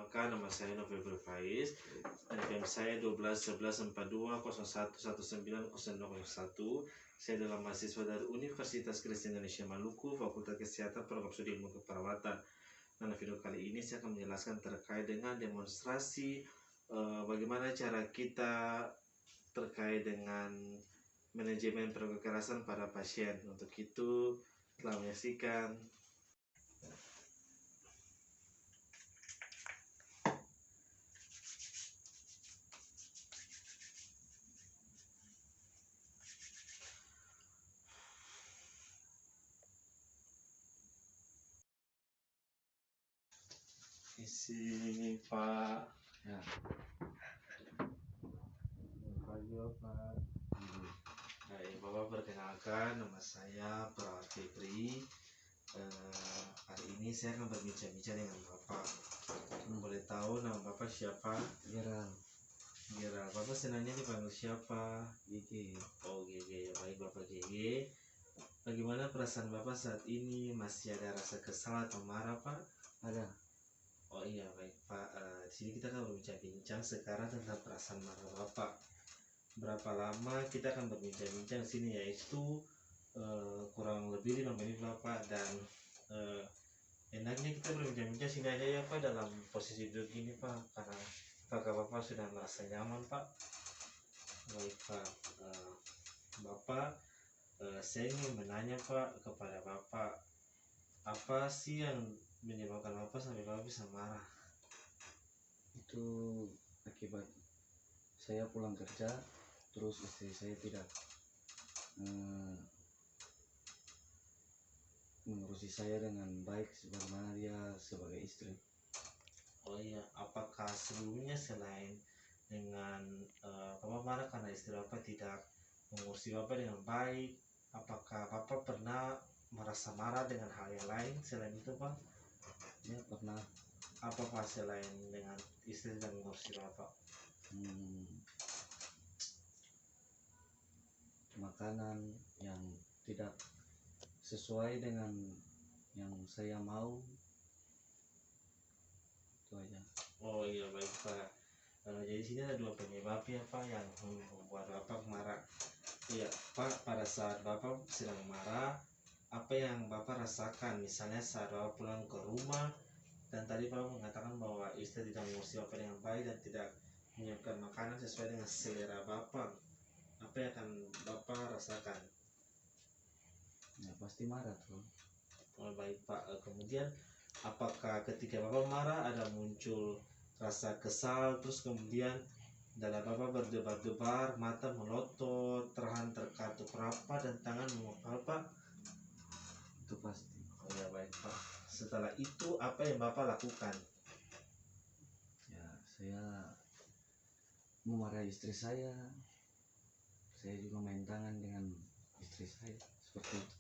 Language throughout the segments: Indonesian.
Perkenalkan, nama saya November Faiz. NPM saya 12 11 42 01 1901. Saya adalah mahasiswa dari Universitas Kristen Indonesia Maluku, Fakultas Kesehatan, Program Studi Ilmu Keperawatan. Nah, video kali ini saya akan menjelaskan terkait dengan demonstrasi bagaimana cara kita terkait dengan manajemen kekerasan pada pasien. Untuk itu, telah menyaksikan. Isi Pak. Ya. Pak. Baik, Bapak perkenalkan, nama saya Perawat Febri. Hari ini saya akan berbincang-bincang dengan Bapak. Boleh tahu nama Bapak siapa? Gerald. Bapak senangnya dipanggil siapa? Gigi. Oh, GG. Baik, Bapak GG. Bagaimana perasaan Bapak saat ini? Masih ada rasa kesal atau marah, Pak? Ada. Oh iya, baik Pak. Di sini kita akan berbincang-bincang sekarang tentang perasaan marah Bapak. Berapa lama kita akan berbincang-bincang di sini, yaitu kurang lebih 5 menit Bapak. Dan enaknya kita berbincang-bincang sini aja ya Pak, dalam posisi duduk gini Pak, karena apakah Bapak sudah merasa nyaman Pak? Baik Pak. Bapak, saya ingin menanya Pak kepada Bapak, apa sih yang menyebabkan Bapak sampai Bapak bisa marah? Itu akibat saya pulang kerja, terus istri saya tidak mengurusi saya dengan baik sebagaimana dia sebagai istri. Oh iya, apakah sebelumnya selain dengan Bapak marah karena istri Bapak tidak mengurusi Bapak dengan baik, apakah Bapak pernah merasa marah dengan hal yang lain selain itu Pak? Ya, pernah. Apa Pak selain dengan istri dan mengurusi Bapak? Makanan yang tidak sesuai dengan yang saya mau, itu aja. Oh iya, baik Pak. Jadi sini ada dua penyebab ya Pak yang membuat Bapak marah. Iya Pak, pada saat Bapak sedang marah, apa yang Bapak rasakan? Misalnya saat Bapak pulang ke rumah dan tadi Bapak mengatakan bahwa istri tidak mengurusi Bapak dengan baik dan tidak menyiapkan makanan sesuai dengan selera Bapak. Apa yang akan Bapak rasakan? Ya, pasti marah tuh. Oh, baik Pak. Kemudian apakah ketika Bapak marah ada muncul rasa kesal, terus kemudian dada Bapak berdebar-debar, mata melotot, terhan terkatup rapat dan tangan mengepal Pak? Itu pasti. Oh ya, baik Pak. Setelah itu apa yang Bapak lakukan? Ya, saya memarahi istri saya. Saya juga main tangan dengan istri saya seperti itu.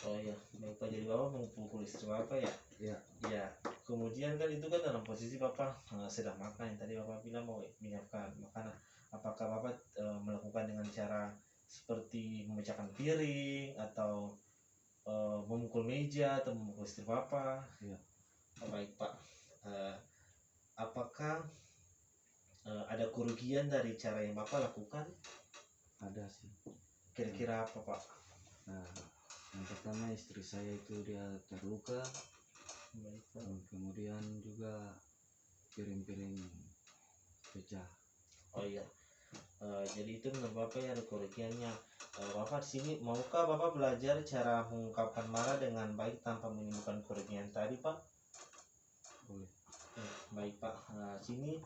Oh ya, baik Pak. Jadi Bapak memukul istri Bapak ya? Ya. Ya. Kemudian kan itu kan dalam posisi Bapak sedang makan. Yang tadi Bapak bilang mau menyiapkan makanan. Apakah Bapak melakukan dengan cara seperti memecahkan piring atau memukul meja atau memukul istri Bapak? Ya. Oh, baik Pak. Apakah ada kerugian dari cara yang Bapak lakukan? Ada sih. Kira-kira apa Pak? Nah, yang pertama istri saya itu dia terluka. Baik Pak. Kemudian juga piring-piring pecah. Oh iya. Jadi itu menurut Bapak ya ada kerugiannya. Bapak di sini maukah Bapak belajar cara mengungkapkan marah dengan baik tanpa menimbulkan kerugian tadi Pak? Boleh. Baik Pak. Sini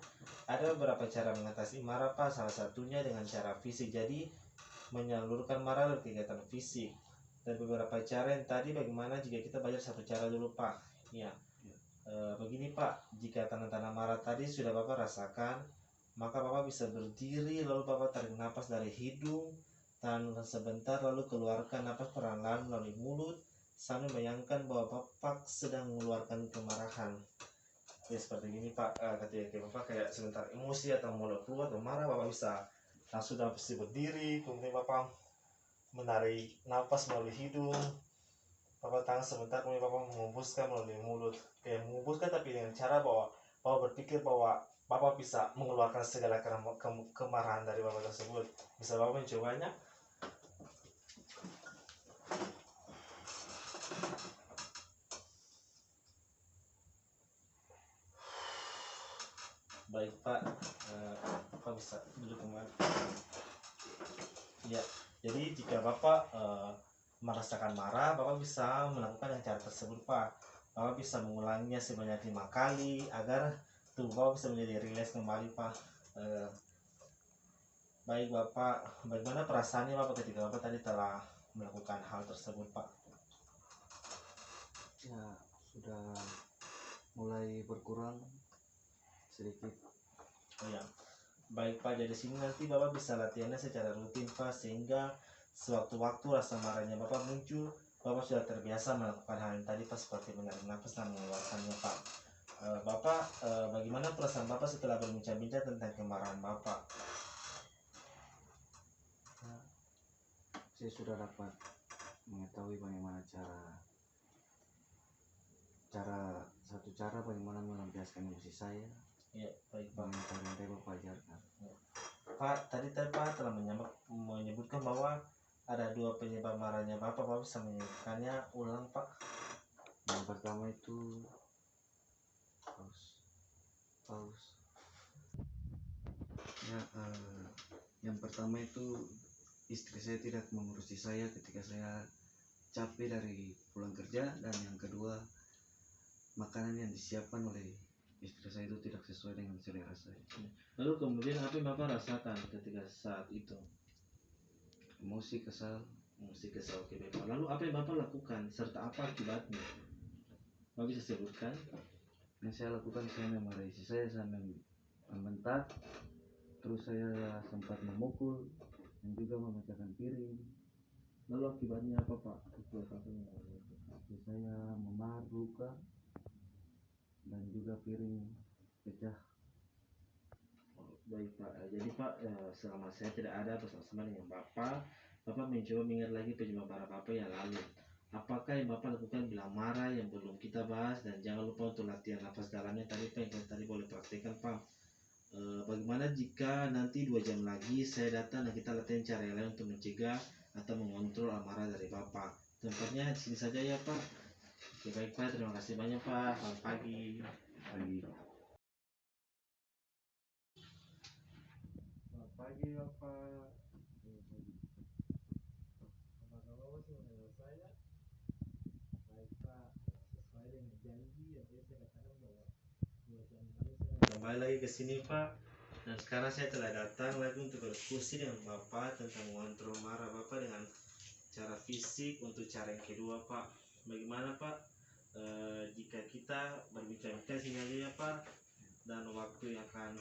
ada beberapa cara mengatasi marah Pak. Salah satunya dengan cara fisik. Jadi menyalurkan marah dari kegiatan fisik. Dan beberapa cara yang tadi bagaimana jika kita belajar satu cara dulu Pak? Ya. Begini Pak, jika tanda-tanda marah tadi sudah Bapak rasakan, maka Bapak bisa berdiri lalu Bapak tarik napas dari hidung, tahan sebentar lalu keluarkan napas perlahan melalui mulut sambil bayangkan bahwa Bapak sedang mengeluarkan kemarahan. Ya seperti ini Pak, ketika Bapak kayak sebentar emosi atau mulai keluar atau marah, Bapak bisa langsung dapat berdiri, kemudian Bapak menarik napas melalui hidung, Bapak tahan sebentar, kemudian Bapak mengembuskan melalui mulut. Kayak mengembuskan tapi dengan cara bahwa Bapak berpikir bahwa Bapak bisa mengeluarkan segala kemarahan dari Bapak tersebut. Bisa Bapak mencobanya? Baik Pak, Bapak bisa duduk kembali. Ya, jadi jika Bapak merasakan marah, Bapak bisa melakukan yang cara tersebut Pak. Bapak bisa mengulanginya sebanyak 5 kali agar tubuh Bapak bisa menjadi rileks kembali Pak. Baik Bapak, bagaimana perasaannya Bapak ketika Bapak tadi telah melakukan hal tersebut Pak? Ya, sudah mulai berkurang sedikit. Oh ya, baik Pak, jadi sini nanti Bapak bisa latihannya secara rutin Pak, sehingga sewaktu-waktu rasa marahnya Bapak muncul, Bapak sudah terbiasa melakukan hal yang tadi Pak, seperti menarik nafas dan mengeluarkannya Pak. Bapak, bagaimana perasaan Bapak setelah berbincang-bincang tentang kemarahan Bapak? Ya, saya sudah dapat mengetahui bagaimana satu cara bagaimana melampiaskan emosi saya. Ya, baik Pak. Dengan cara yang Bapak ajarkan. Pak, tadi Pak telah menyebutkan bahwa ada 2 penyebab marahnya Bapak. Bapak bisa menyebutkannya ulang Pak? Yang pertama itu paus. Ya, yang pertama itu istri saya tidak mengurusi saya ketika saya capek dari pulang kerja, dan yang kedua makanan yang disiapkan oleh istri saya itu tidak sesuai dengan selera saya. Lalu kemudian apa yang Bapak rasakan ketika saat itu? Emosi, kesal. Oke Bapak. Lalu apa yang Bapak lakukan serta apa akibatnya? Bapak bisa sebutkan? Yang saya lakukan, saya memarahi istri saya membentak, terus saya sempat memukul dan juga memecahkan piring. Lalu akibatnya apa Pak? Istri saya memar, luka, dan juga piring pecah. Baik Pak, jadi Pak, selama saya tidak ada bersama dengan Bapak mencoba mengingat lagi penyebab marah Bapak yang lalu. Apakah yang Bapak lakukan bila marah yang belum kita bahas, dan jangan lupa untuk latihan nafas dalamnya tadi Pak, yang kita tadi boleh praktekkan Pak. Bagaimana jika nanti 2 jam lagi saya datang dan kita latihan cara yang lain untuk mencegah atau mengontrol amarah dari Bapak? Tempatnya di sini saja ya Pak. Oke, baik Pak, terima kasih banyak Pak. Selamat pagi. Selamat pagi Bapak. Apakah Bapak sudah mendengar saya? Baik Pak, sesuai dengan janji yang tadi saya katakan bahwa 2 jam lalu saya kembali lagi ke sini Pak. Dan sekarang saya telah datang lagi untuk berdiskusi dengan Bapak tentang mengontrol marah Bapak dengan cara fisik untuk cara yang kedua Pak. Bagaimana Pak? Jika kita berbincang-bincang sini aja ya Pak, dan waktu yang akan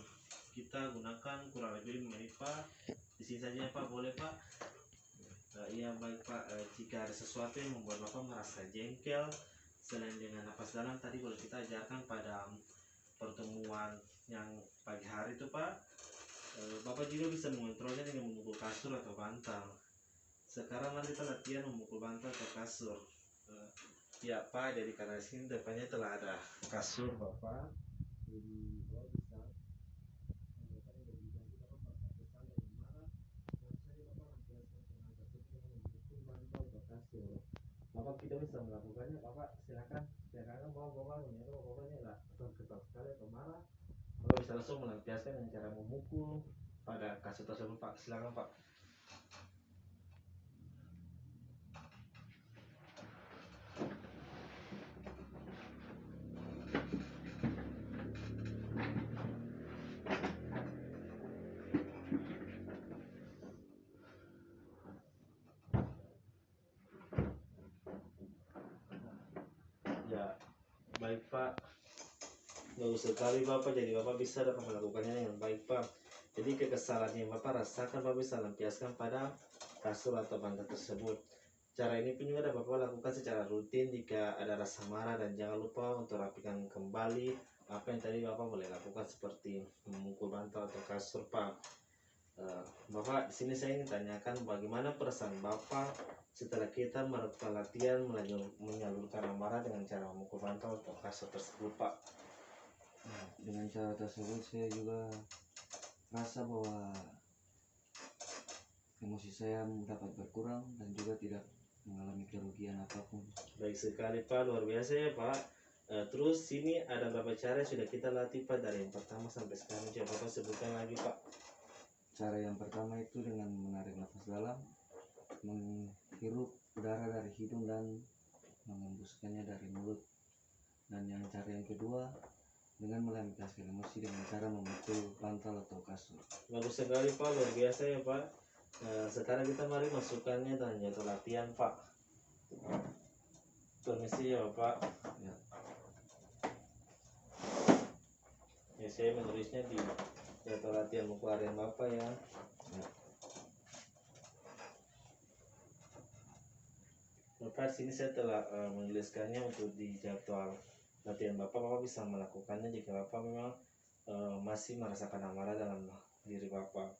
kita gunakan kurang lebih 5 menit Pak. Di sini saja ya Pak, boleh Pak? Iya baik Pak, jika ada sesuatu yang membuat Bapak merasa jengkel selain dengan napas dalam tadi boleh kita ajarkan pada pertemuan yang pagi hari itu Pak. Bapak juga bisa mengontrolnya dengan memukul kasur atau bantal. Sekarang mari kita latihan memukul bantal atau kasur. Ya Pak, jadi karena sini depannya telah ada kasur Bapak, jadi Bapak bisa melakukan yang berbicara Bapak merasa kesal dan marah, langsung saja Bapak lampiaskan tenaga tersebut dengan memukul bantal atau kasur. Bapak tidak bisa melakukannya, Bapak silakan Bapak menyatakan bahwa Bapaknya adalah kesal sekali atau marah, Bapak bisa langsung melampiaskan dengan cara memukul pada kasur tersebut Pak. Silakan Pak. Ya, baik Pak. Bagus sekali Bapak, jadi Bapak bisa dapat melakukannya dengan baik Pak. Jadi kekesalan yang Bapak rasakan Bapak bisa lampiaskan pada kasur atau bantal tersebut. Cara ini pun juga dapat Bapak lakukan secara rutin jika ada rasa marah, dan jangan lupa untuk rapikan kembali apa yang tadi Bapak boleh lakukan seperti memukul bantal atau kasur Pak. Bapak, di sini saya ingin tanyakan bagaimana perasaan Bapak setelah kita melakukan latihan menyalurkan amarah dengan cara memukul bantal atau kasur tersebut Pak. Dengan cara tersebut saya juga rasa bahwa emosi saya dapat berkurang dan juga tidak mengalami kerugian apapun. Baik sekali Pak, luar biasa ya Pak. Terus sini ada beberapa cara yang sudah kita latih Pak, dari yang pertama sampai sekarang. Coba Bapak sebutkan lagi Pak. Cara yang pertama itu dengan menarik nafas dalam, menghirup udara dari hidung dan mengembuskannya dari mulut. Dan yang cara yang kedua dengan melampiaskan emosi dengan cara memukul bantal atau kasur. Bagus sekali Pak, luar biasa ya Pak. Sekarang kita mari masukkannya dan jatuh latihan Pak. Permisi ya Bapak. Ya. Ya, saya menulisnya di jatuh latihan buku harian Bapak ya. Ya. Bapak, sini saya telah menuliskannya untuk di jadwal latihan Bapak. Bapak bisa melakukannya jika Bapak memang masih merasakan amarah dalam diri Bapak.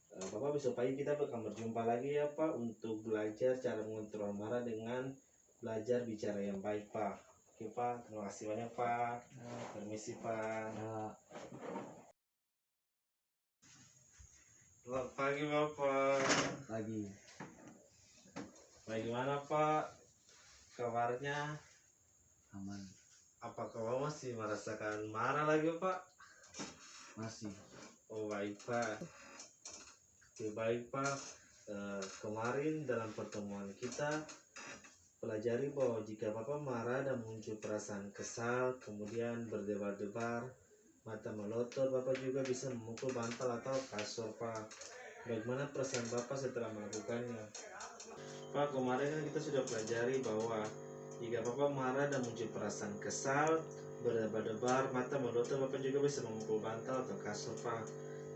Bapak, besok pagi kita akan berjumpa lagi ya Pak, untuk belajar cara mengontrol amarah dengan belajar bicara yang baik Pak. Oke Pak, terima kasih banyak Pak. Permisi Pak. Ya. Selamat pagi Bapak. Lagi Bagaimana Pak kabarnya? aman. Apakah Bapak masih merasakan marah lagi Pak? Masih. Oh baik Pak. Oke baik Pak. Kemarin dalam pertemuan kita pelajari bahwa jika Bapak marah dan muncul perasaan kesal, kemudian berdebar-debar, mata melotot, Bapak juga bisa memukul bantal atau kasur Pak. Bagaimana perasaan Bapak setelah melakukannya? Pak, kemarin kan kita sudah pelajari bahwa jika Bapak marah dan muncul perasaan kesal, berdebar-debar, mata melotot, Bapak juga bisa memukul bantal atau kasur Pak.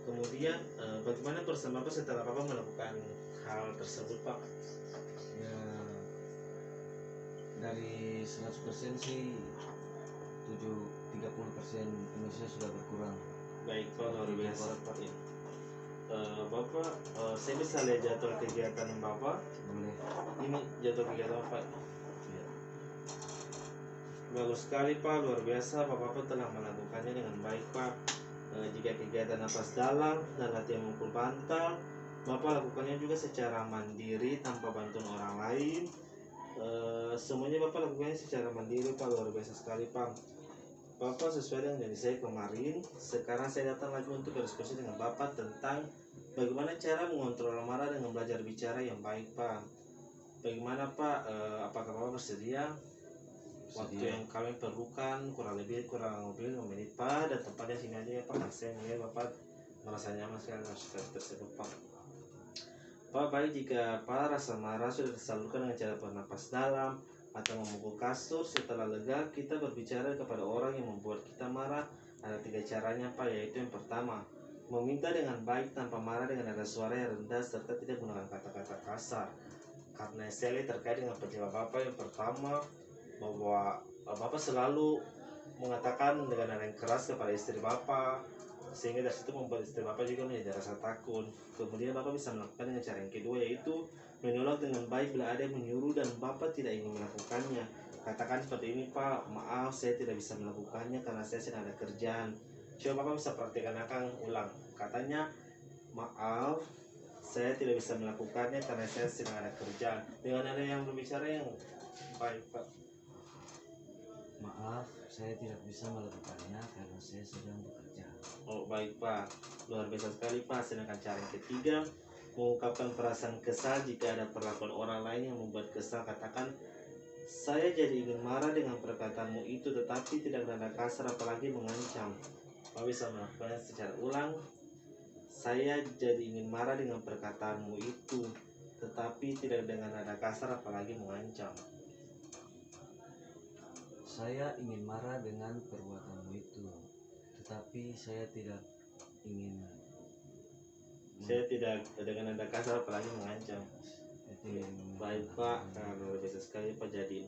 Kemudian bagaimana perasaan Bapak setelah Bapak melakukan hal tersebut Pak? Ya, dari 100% sih 30% emosi sudah berkurang. Baik Pak, luar biasa Pak ya. Bapak, saya bisa lihat jadwal kegiatan Bapak. Boleh. Ini jadwal kegiatan Bapak. Ya. Bagus sekali Pak, luar biasa Bapak telah melakukannya dengan baik Pak. Jika kegiatan napas dalam dan latihan memukul bantal, Bapak lakukannya juga secara mandiri tanpa bantuan orang lain. Semuanya Bapak lakukannya secara mandiri Pak, luar biasa sekali Pak. Bapak, sesuai dengan janji saya kemarin, sekarang saya datang lagi untuk berdiskusi dengan Bapak tentang bagaimana cara mengontrol amarah dengan belajar bicara yang baik Pak. Bagaimana Pak, apakah Bapak bersedia? Waktu yang kami perlukan kurang lebih 5 menit Pak, dan tempatnya sini aja ya Pak. Saya melihat Bapak merasa nyaman sekali dengan situasi tersebut Pak. Pak, baik jika Pak rasa marah sudah disalurkan dengan cara bernapas dalam atau memukul kasur. Setelah lega, kita berbicara kepada orang yang membuat kita marah. Ada 3 caranya Pak, yaitu yang pertama, meminta dengan baik tanpa marah dengan nada suara yang rendah serta tidak menggunakan kata-kata kasar. Karena saya lihat terkait dengan perjalanan Bapak, yang pertama bahwa Bapak selalu mengatakan dengan nada yang keras kepada istri Bapak, sehingga dari situ membuat istri Bapak juga menjadi rasa takut. Kemudian Bapak bisa melakukan dengan cara yang kedua, yaitu menolak dengan baik bila ada yang menyuruh dan Bapak tidak ingin melakukannya. Katakan seperti ini, Pak, maaf saya tidak bisa melakukannya karena saya sedang ada kerjaan. Coba Bapak bisa praktikkan akan ulang. Katanya, maaf saya tidak bisa melakukannya karena saya sedang ada kerjaan. Dengan ada yang berbicara yang baik Pak. Maaf, saya tidak bisa melakukannya karena saya sedang bekerja. Oh baik Pak, luar biasa sekali Pak. Sedangkan cara yang ketiga, mengungkapkan perasaan kesal jika ada perlakuan orang lain yang membuat kesal. Katakan, saya jadi ingin marah dengan perkataanmu itu, tetapi tidak nada kasar apalagi mengancam. Pak bisa melakukannya secara ulang. Saya jadi ingin marah dengan perkataanmu itu, tetapi tidak dengan nada kasar apalagi mengancam. Saya ingin marah dengan perbuatanmu itu, tetapi saya tidak ingin. Saya tidak dengan nada kasar apalagi mengancam. Baik Pak, luar biasa sekali Pak. Jadi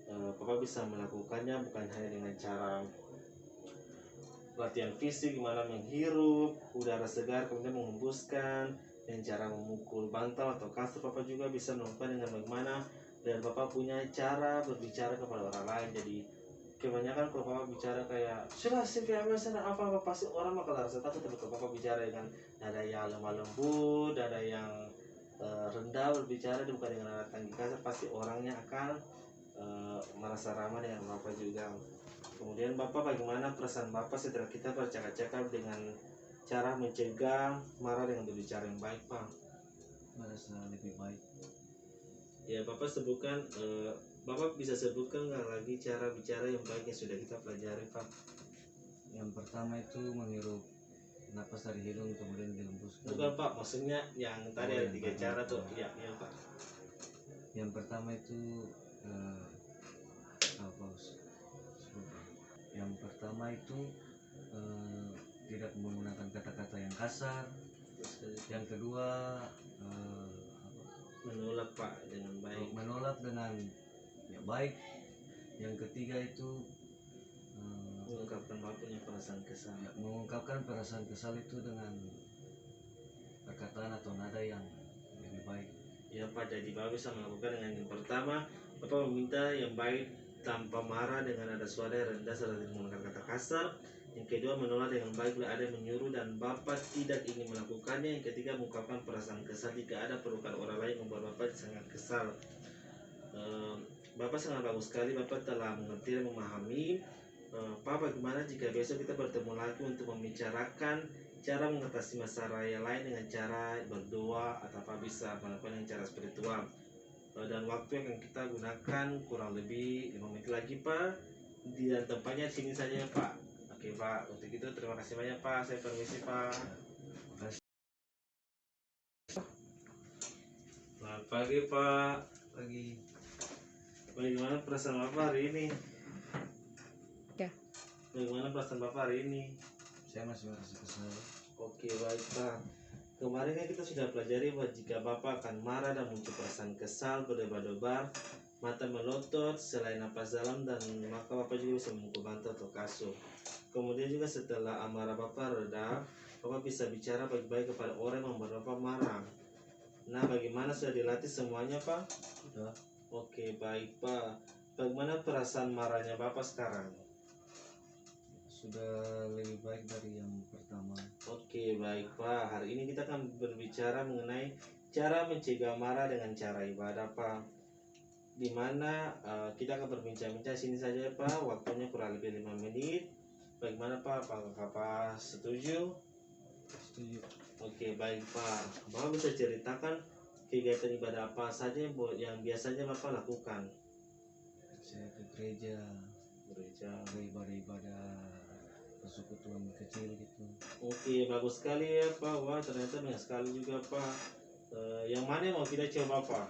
Bapak bisa melakukannya bukan hanya dengan cara latihan fisik, gimana menghirup udara segar kemudian menghembuskan, dan cara memukul bantal atau kasur. Bapak juga bisa melakukan dengan bagaimana dan Bapak punya cara berbicara kepada orang lain. Jadi kebanyakan kalau Bapak bicara kayak sudah sih kayak sana apa pasti orang bakal rasa takut kalau Bapak bicara dengan nada yang lemah lembut, ada yang rendah berbicara bukan dengan nada tinggi kasar, pasti orangnya akan merasa ramah dengan Bapak juga. Kemudian Bapak, bagaimana perasaan Bapak setelah kita bercakap-cakap dengan cara mencegah marah dengan berbicara yang baik, Pak? merasa lebih baik. Ya, Bapak sebutkan, Bapak bisa sebutkan nggak lagi cara bicara yang baik yang sudah kita pelajari, Pak? Yang pertama itu menghirup napas dari hidung kemudian dihembuskan. Bukan, Pak, maksudnya yang tadi Oh, ada yang 3 tadi. cara tuh. Oh. Iya, iya, Pak. Yang pertama itu apa? Yang pertama itu tidak menggunakan kata-kata yang kasar. Yang kedua Menolak, Pak, dengan baik. menolak dengan ya baik. Yang ketiga itu Mengungkapkan Bapak punya perasaan kesal. ya, mengungkapkan perasaan kesal itu dengan perkataan atau nada yang lebih baik. Ya, Pak, jadi Bapak bisa melakukan dengan yang pertama, Bapak meminta yang baik tanpa marah dengan nada suara yang rendah serta tidak menggunakan kata kasar. Yang kedua, menolak dengan baik bila ada yang menyuruh dan Bapak tidak ingin melakukannya. Yang ketiga, mengungkapkan perasaan kesal jika ada perlukan orang lain membuat Bapak sangat kesal. Bapak sangat bagus sekali, Bapak telah mengerti dan memahami. Pak, bagaimana jika besok kita bertemu lagi untuk membicarakan cara mengatasi masalah yang lain dengan cara berdoa atau apa bisa melakukan dengan cara spiritual. Dan waktu yang akan kita gunakan kurang lebih 5 menit lagi, Pak. Dan tempatnya di sini saja, Pak. Oke, Pak, untuk itu terima kasih banyak, Pak. Saya permisi, Pak. Selamat pagi, Pak. Pagi. Bagaimana perasaan Bapak hari ini? Ya. Bagaimana perasaan Bapak hari ini? Saya masih merasa kesal. Oke, baik, Pak. Kemarin kan kita sudah pelajari bahwa jika Bapak akan marah dan muncul perasaan kesal, berdebar-debar, mata melotot, selain napas dalam, dan maka Bapak juga bisa memukul bantal atau kasur. Kemudian juga setelah amarah Bapak reda, Bapak bisa bicara baik-baik kepada orang yang membuat Bapak marah. Nah, bagaimana sudah dilatih semuanya, Pak? Sudah. Oke, baik, Pak. Bagaimana perasaan marahnya Bapak sekarang? Sudah lebih baik dari yang pertama. Oke, baik, Pak. Hari ini kita akan berbicara mengenai cara mencegah marah dengan cara ibadah, Pak. Dimana kita akan berbincang-bincang sini saja, Pak. Waktunya kurang lebih 5 menit. Bagaimana, Pak? Apakah Bapak setuju? Setuju. Oke, baik, Pak. Bapak bisa ceritakan kegiatan ibadah apa saja yang biasanya Bapak lakukan? Saya ke gereja, beribadah persekutuan kecil gitu. Oke, bagus sekali ya, Pak. Wah, ternyata banyak sekali juga, Pak. Yang mana yang mau kita coba, Pak?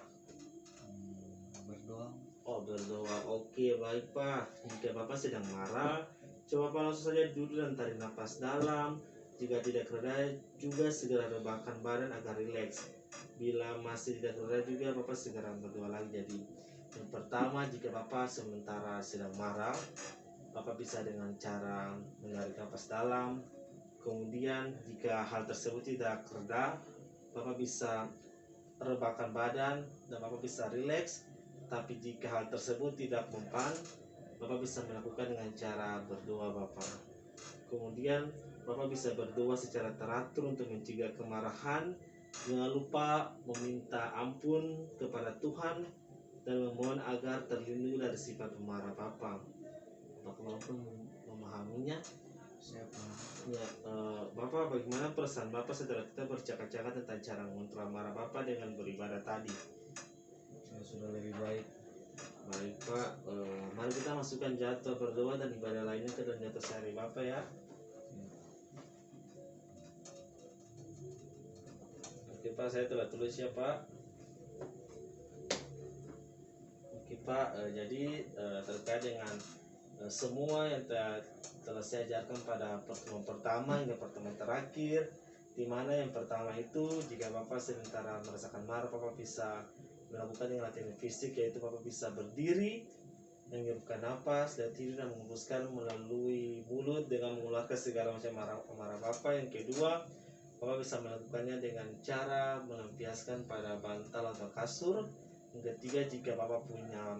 Berdoa. Oh, berdoa. Oke, baik, Pak. Jika Bapak sedang marah, coba Bapak langsung saja duduk dan tarik nafas dalam. Jika tidak reda, juga segera rebahkan badan agar rileks. Bila masih tidak reda juga, Bapak segera berdoa lagi. Jadi, yang pertama, jika Bapak sementara sedang marah, Bapak bisa dengan cara menarik nafas dalam. Kemudian, jika hal tersebut tidak reda, Bapak bisa rebahkan badan dan Bapak bisa rileks. Tapi jika hal tersebut tidak mempan, Bapak bisa melakukan dengan cara berdoa, Bapak. Kemudian Bapak bisa berdoa secara teratur untuk mencegah kemarahan. Jangan lupa meminta ampun kepada Tuhan dan memohon agar terlindungi dari sifat pemarah Bapak. Bapak mampu memahaminya? Saya paham. Ya, Bapak, bagaimana perasaan Bapak setelah kita bercakap-cakap tentang cara mengontrol marah Bapak dengan beribadah tadi? Saya sudah lebih baik. Baik, Pak. Mari kita masukkan jadwal berdoa dan ibadah lainnya ke dalam jadwal sehari Bapak ya. Oke, Pak, saya telah tulis ya, Pak. Oke, Pak. Jadi terkait dengan semua yang telah saya ajarkan pada pertemuan pertama hingga pertemuan terakhir, di mana yang pertama itu jika Bapak sementara merasakan marah, Bapak bisa melakukan dengan latihan fisik, yaitu Bapak bisa berdiri, menghirupkan napas dan tidur dan menghembuskan melalui mulut dengan mengeluarkan segala macam amarah Bapak. Yang kedua, Bapak bisa melakukannya dengan cara melampiaskan pada bantal atau kasur. Yang ketiga, jika Bapak punya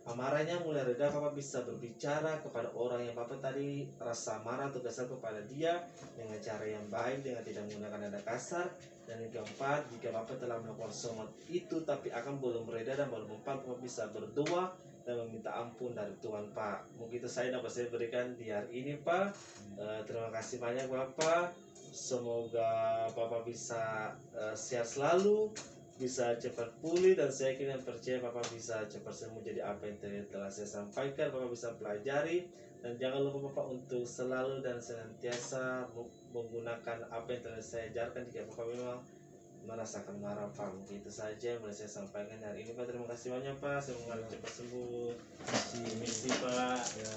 amarahnya mulai reda, Bapak bisa berbicara kepada orang yang Bapak tadi rasa marah atau kesal kepada dia dengan cara yang baik, dengan tidak menggunakan nada kasar. Dan yang keempat, jika Bapak telah melakukan semua itu tapi akan belum reda dan belum mempan, Bapak bisa berdoa dan meminta ampun dari Tuhan, Pak. Mungkin itu saya dapat saya berikan di hari ini, Pak. Terima kasih banyak, Bapak. Semoga Bapak bisa sehat selalu, bisa cepat pulih, dan saya yakin dan percaya Bapak bisa cepat sembuh jadi apa yang telah saya sampaikan. Bapak bisa pelajari, dan jangan lupa Bapak untuk selalu dan senantiasa menggunakan apa yang telah saya ajarkan jika Bapak memang merasakan marah, Pak. Mungkin itu saja yang boleh saya sampaikan hari ini, Pak. Terima kasih banyak, Pak. Semoga cepat sembuh. Misi, Pak. Ya.